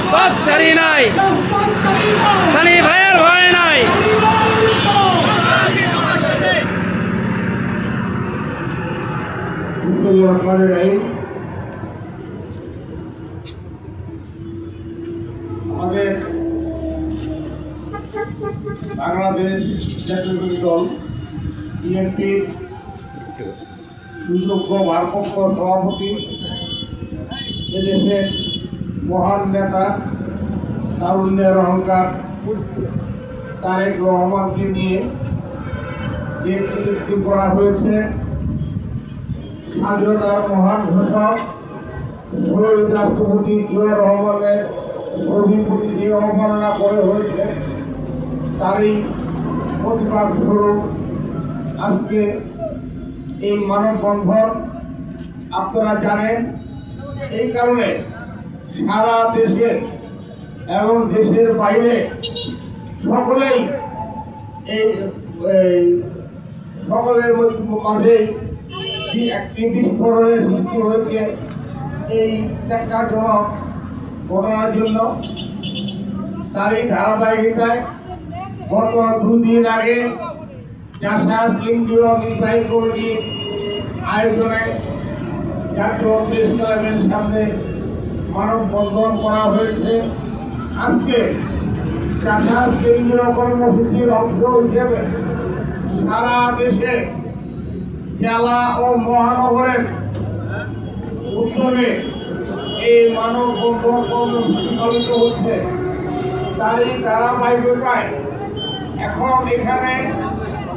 রাজপথ ছাড়ি নাই, সানি ভাইয়ের ভয় নাই। আমাদের বাংলাদেশ জাতীয়তাবাদী দল বিএনপির সুযোগ্য ভারপ্রাপ্ত সভাপতি, এদেশের মহান নেতা, তারুণ্যের অহংকার তারেক রহমানকে নিয়ে যে কটূক্তি করা হয়েছে, স্বাধীনতার মহান ঘোষক শহীদ রাষ্ট্রপতি জিয়া রহমানের অভিমুখী যে অবমাননা করে হয়েছে, তারই প্রতিবাদ স্বরূপ আজকে এই মানববন্ধন। আপনারা জানেন, এই কারণে সারা দেশে এবং দেশের বাইরে সকলেই সকলের মাঝেই একটি বিস্ফোরণের সৃষ্টি হয়েছে এই ন্যাক্কারজনক ঘটনার জন্য। তারই ধারাবাহিকতায় গত 2 দিন আগে জাসাদ কেন্দ্রীয় নির্বাহী কমিটির আয়োজনে জাতীয় প্রেস ক্লাবের সামনে মানববন্ধন করা হয়েছে। আজকে জাসাদ কেন্দ্রীয় কর্মসূচির অংশ হিসেবে সারা দেশে জেলা ও মহানগরের উদ্যোগে এই মানববন্ধন কর্মসূচি পালিত হচ্ছে। তারই ধারাবাহিকতায় এখন এখানে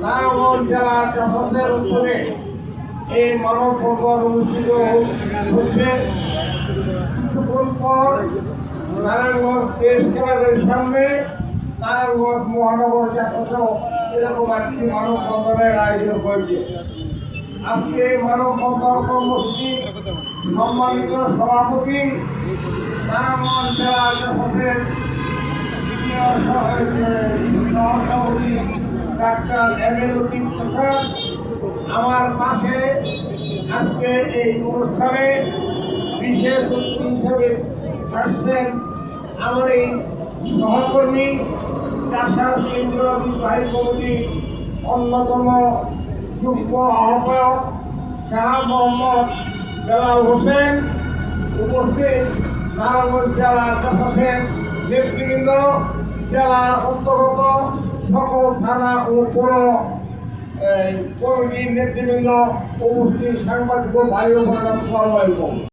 নারায়ণগঞ্জ জেলার জাসাদের উদ্যোগে এই মানববন্ধন অনুষ্ঠিত হচ্ছে। কিছুক্ষণ পর নারায়ণগঞ্জ প্রেস ক্লাবের সামনে নারায়ণগঞ্জ মহানগর জাসাদও এরকম একটি মানববন্ধনের আয়োজন করেছে। আজকে মানববন্ধন কর্মসূচি সম্মানিত সভাপতি, নারায়ণগঞ্জ জেলা জাসাদের সহসভাপতি ডাক্তার এম.এ. লতিফ প্রসাদ আমার পাশে আজকে এই অনুষ্ঠানে বিশেষ অতিথি হিসেবে আসছেন আমার এই সহকর্মী জাসাদ কেন্দ্রীয় নির্বাহী কমিটির অন্যতম যুগ্ম আহ্বায়ক শাহ মোহাম্মদ বেলাল হোসেন, উপস্থিত নারায়ণগঞ্জ জেলা জাসাদের নেতৃবৃন্দ, জেলার অন্তর্গত সকল থানা ও পৌর কমিটির নেতৃবৃন্দ, উপস্থিত সাংবাদিক ভাই ও বোনেরা, আসসালামু আলাইকুম।